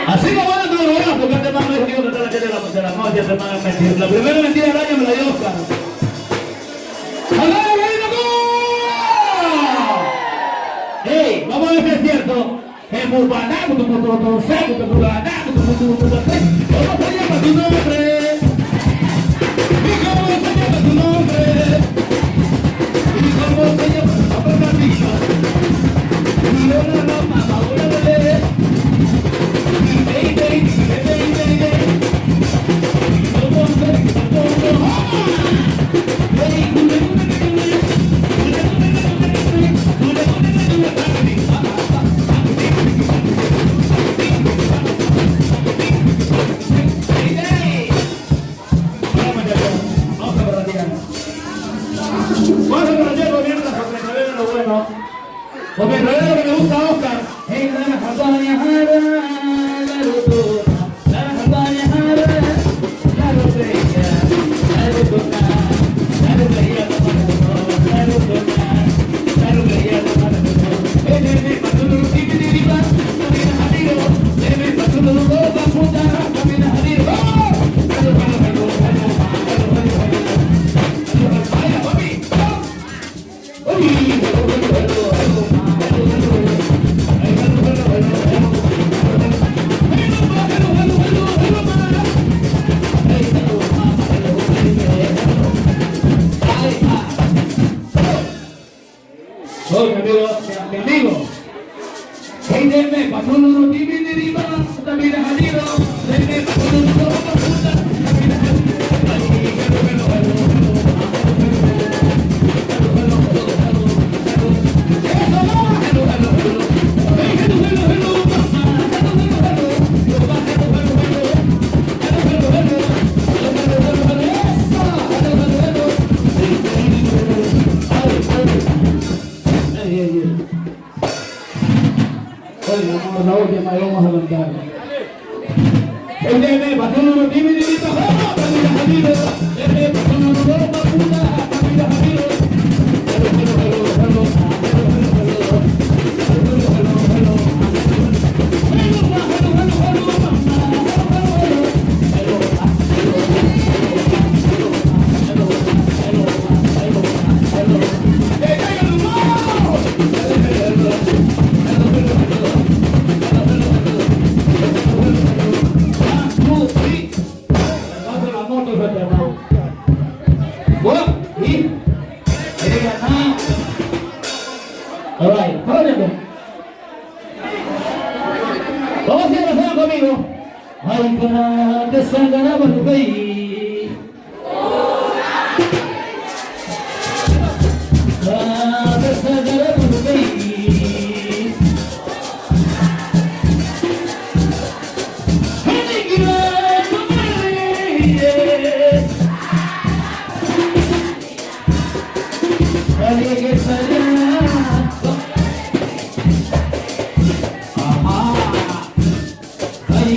Así no van a trabajar porque este man me dijo que iba a cantar la calle de la noche, este man es mentira. La primera mentira del año me la dio Oscar. ¡Agarra, loco! ¡Ey! Vamos a ver si es cierto. Es muy banano, tu seco, tu banano, tu ¿cómo se llama tu nombre? ¿Y cómo se llama tu nombre? ¿Y cómo se llama tu papacito? Y una ropa, una bebé. Porque en realidad lo que me gusta a Oscar es la campaña jara, la rotona, la campaña jara, la rotella, la rotona, la rotella, la rotona, la rotella, la rotona. Me pasó lo que me deriva, camina amigo, me pasó lo que va a puta, camina amigo. Oye, mi amigo, me pasó lo que me deriva, también es amigo, me pasó lo que va a puta, camina la última y vamos a cantar. Me pasó lo que me deriva, también es amigo, me pasó lo que va a puta, camina amigo. Alright, vamos a hacer la cena conmigo. Ay, para que salga tu país. Para que salga tu país. Nadie que salga. Ay,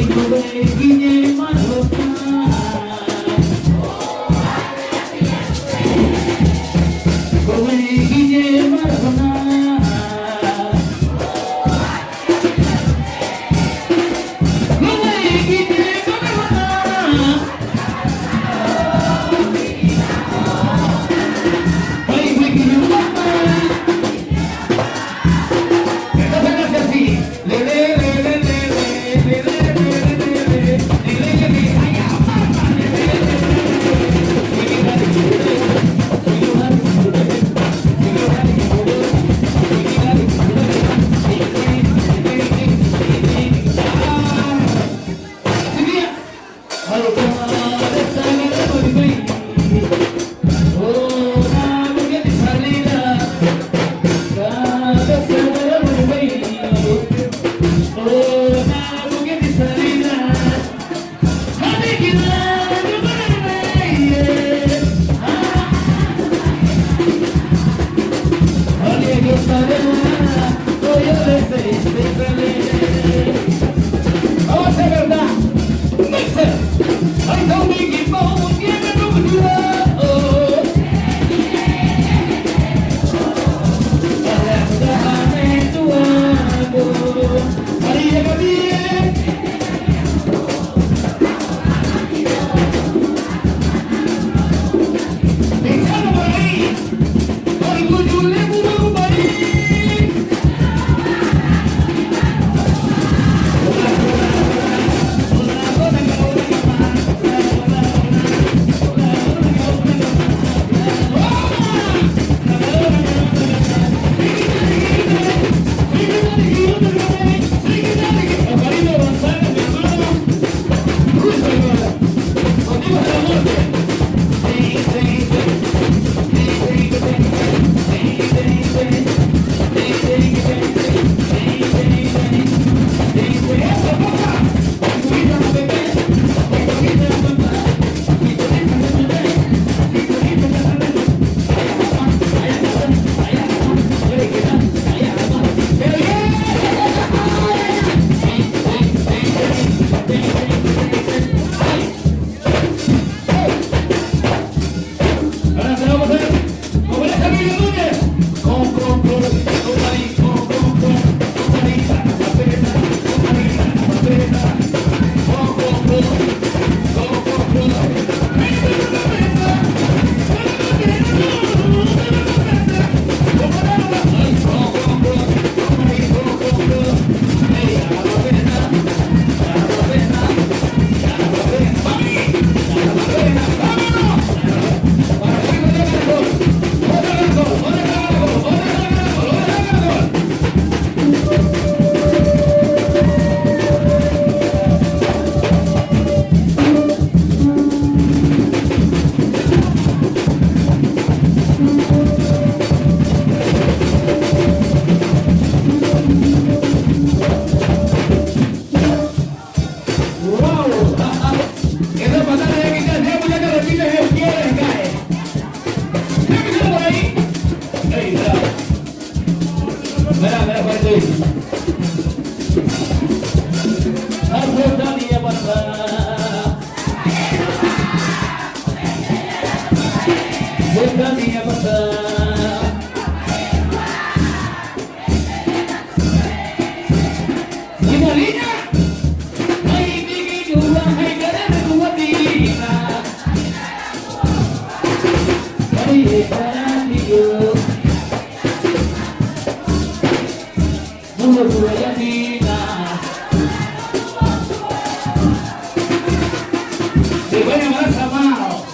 Se voy a llamar Samao.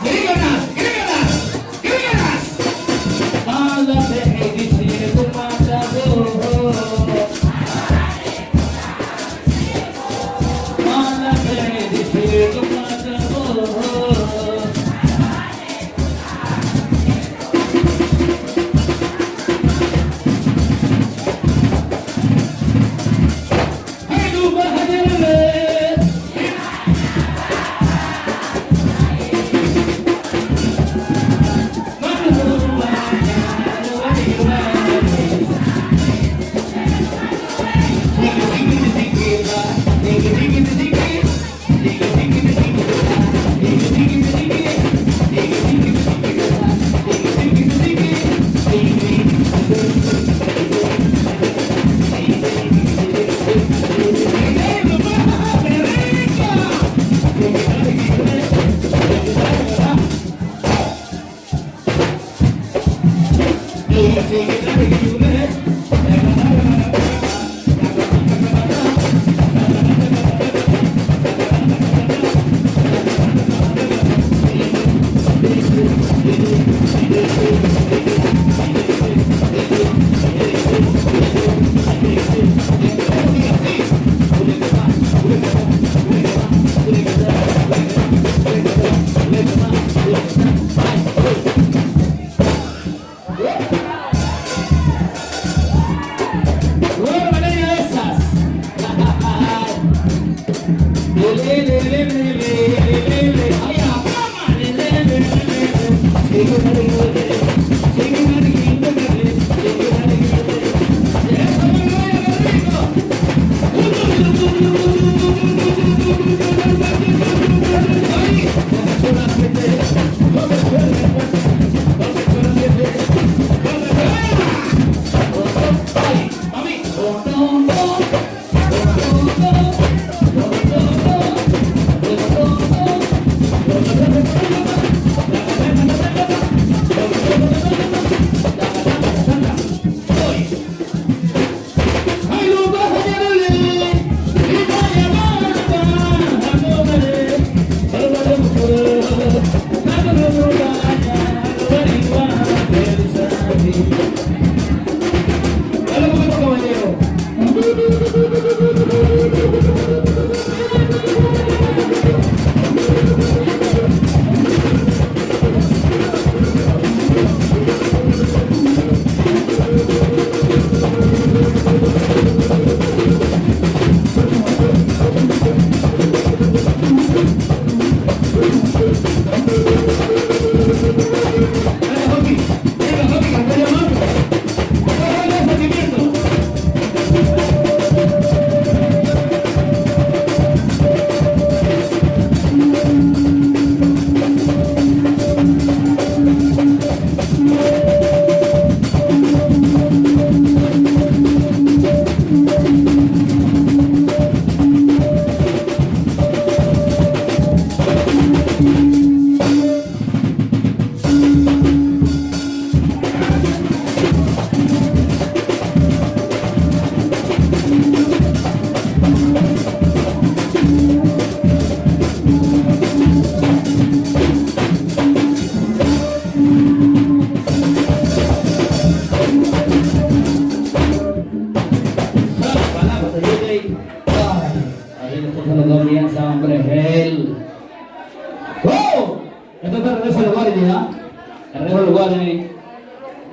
Gríganas, gríganas, gríganas.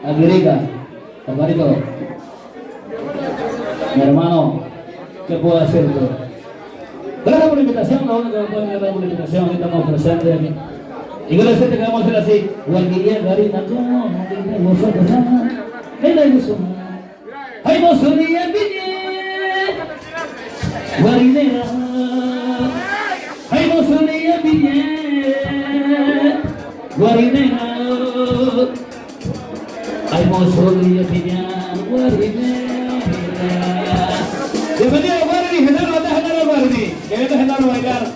Angelica, hermanito, mi hermano, ¿qué puedo hacer yo? Gracias por la invitación, la única que pueden dar por la invitación, aquí estamos presentes aquí. Y con decirte que vamos a hacer así, Guanguilla, Garina, como vosotros, ven ahí vosotros. Ay, vosotros, Guarinera, ay, vosotros, Guarinera. Ay, mozoría, piña, guarinera. Bienvenido, Guarini, Genaro, anda Genaro, Guarini. Que vete Genaro a bailar.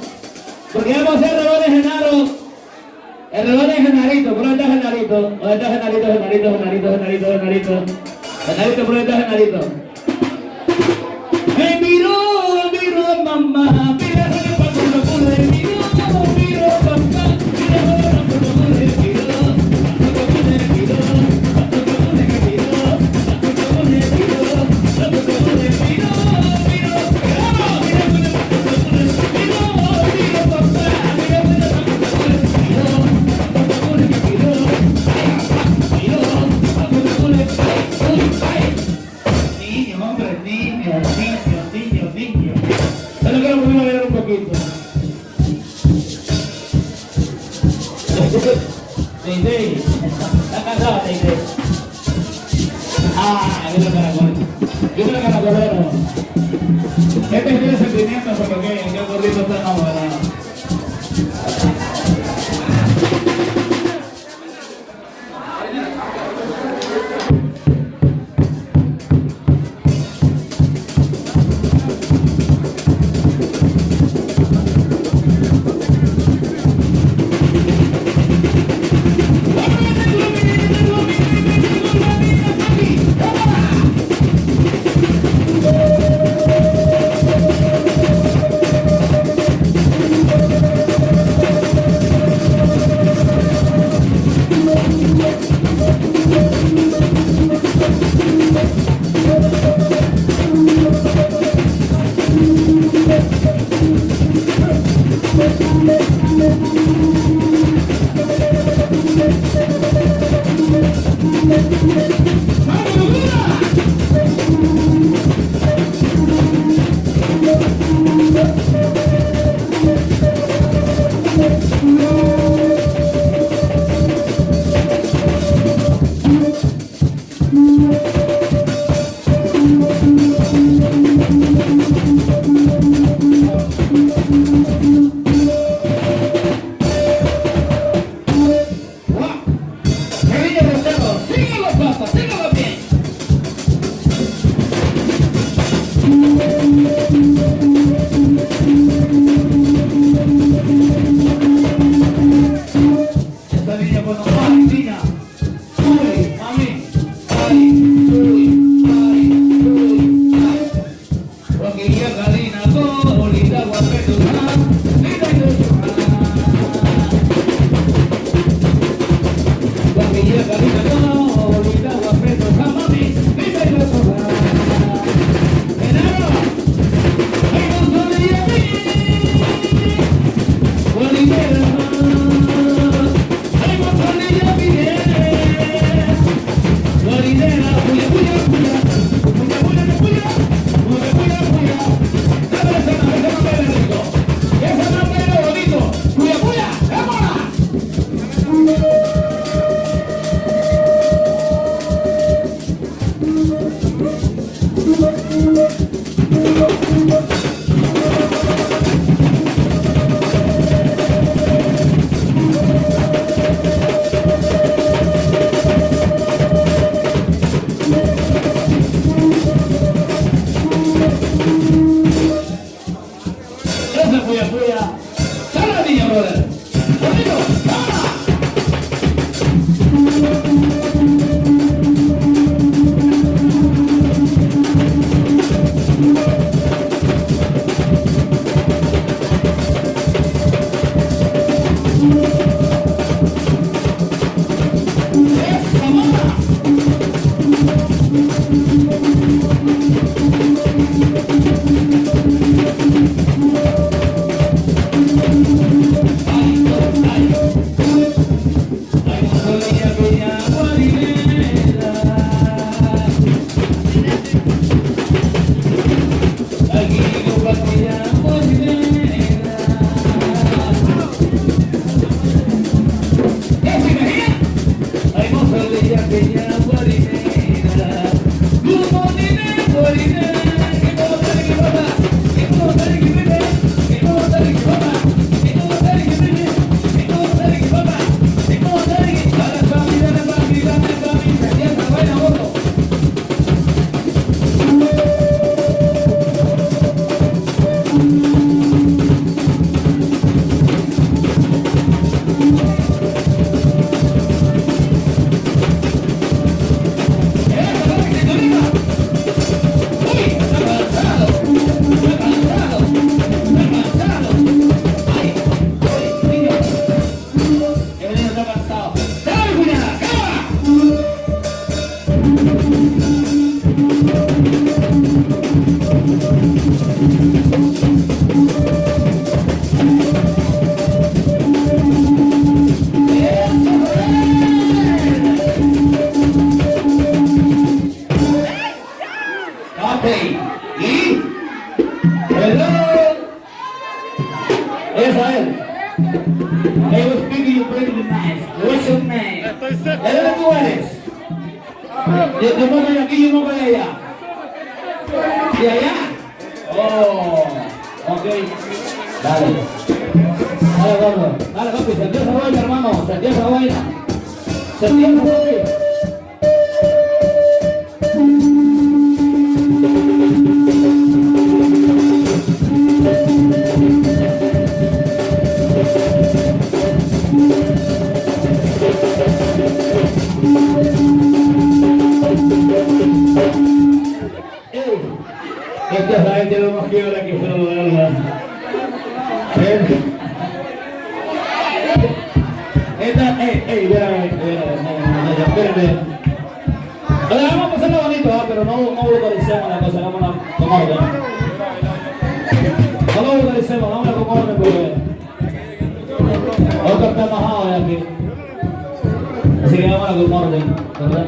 Porque vamos a hacer rebanes Genaro. El rebane es Genarito, por ahí está Genarito. ¿Dónde está Genarito, Genarito, Genarito, Genarito, Genarito? Genarito, por ahí está Genarito. Me miro, mamá, mira, cuando me pone, miro, mamá, mira, cuando me Este es el sentimiento porque el gordito está enamorado. Yo no voy aquí, yo no voy allá. ¿Y allá? Oh, ok. Dale. Dale, gordo. Dale, papi, se empieza a vaina, hermano. Se empieza a vaina. Se empieza, papi. Esta es la gente de más quiebra que solo verla. Espérenme. Vamos a pasarlo bonito, pero no vocalicemos la cosa, vamos a tomar orden. No lo vocalicemos, vamos a tomar orden porque otro está majado de aquí. Así que vamos a tomar orden, ¿verdad?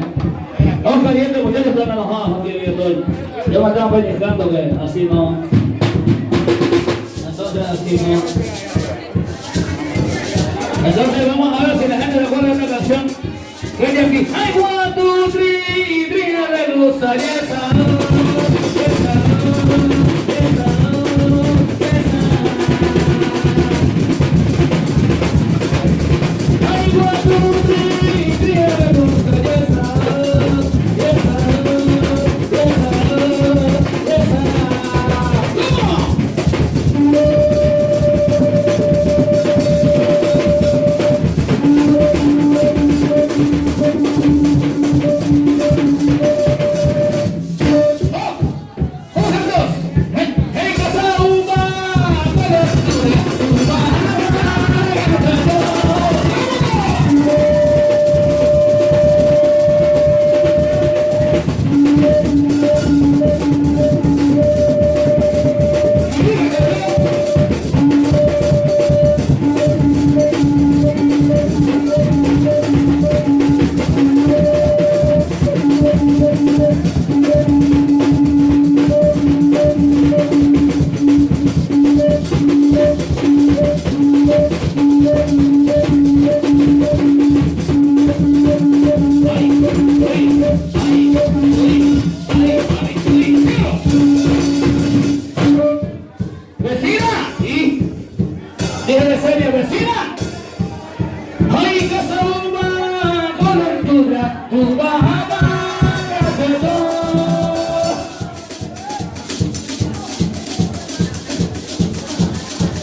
Vamos calientes, muchachos están enojados aquí viendo. Yo me estaba pellizcando que así no. Entonces así no. Entonces vamos a ver si la gente recuerda esta canción. Que es de aquí. I want to dream, dream de luz,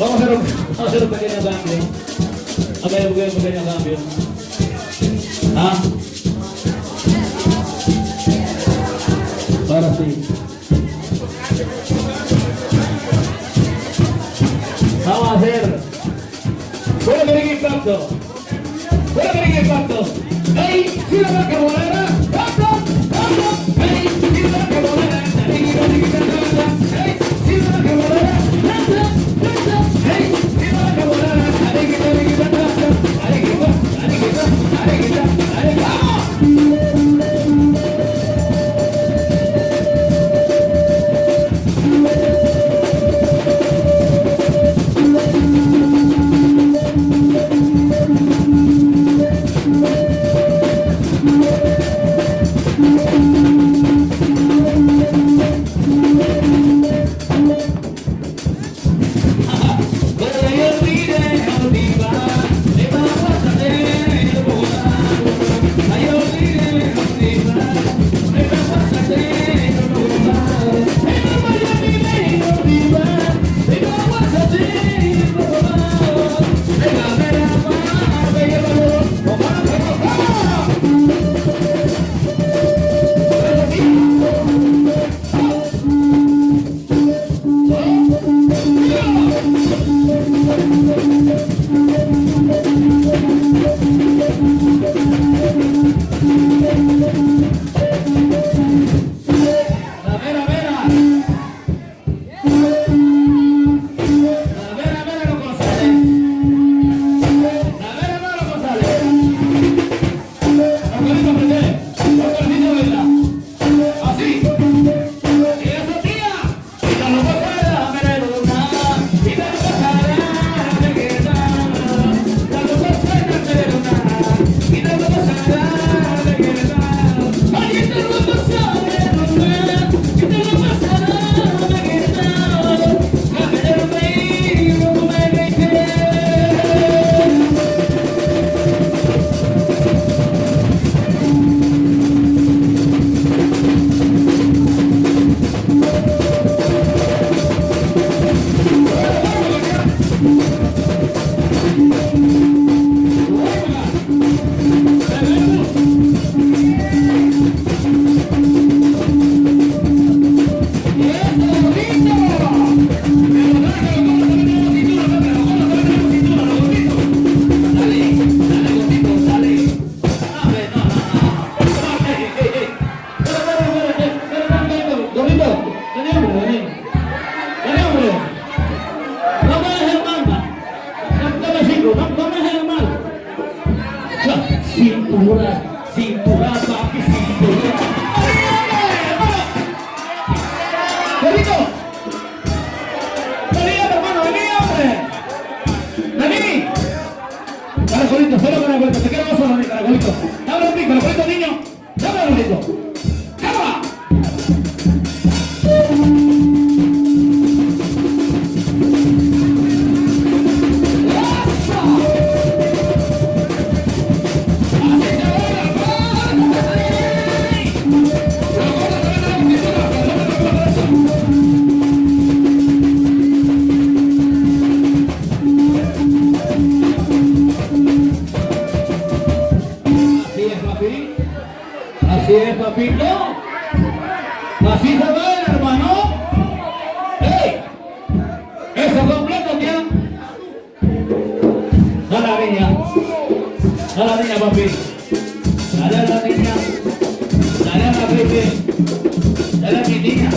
Vamos a hacer un pequeño cambio. A ver, un pequeño cambio. ¿Ah? Ahora sí. Vamos a hacer. Bueno, que venga impacto. Bueno, que venga impacto. ¡Ey! ¡Si la vaca volará! ¡Vamos! ¡Vamos! ¡Ey! ¡Si la vaca volará! ¡Ey! ¡Si la vaca volará! ¡Ey! ¡Si la vaca volará! Cintura, cintura, papi, cintura. ¡Gorrito! ¡Vení, hermano! ¡Vení, hombre! ¡Vení! Caracolito, solo caracolito. Te quiero más solo, caracolito. Dame un pico, caracolito, niño. Dame un caracolito. ¡Cámara! Así es, papito. Así se va, hermano. ¡Ey! Eso completo, tío. A la niña. A la niña, papi. Dale a la niña. Dale a la baby. Dale a mi niña.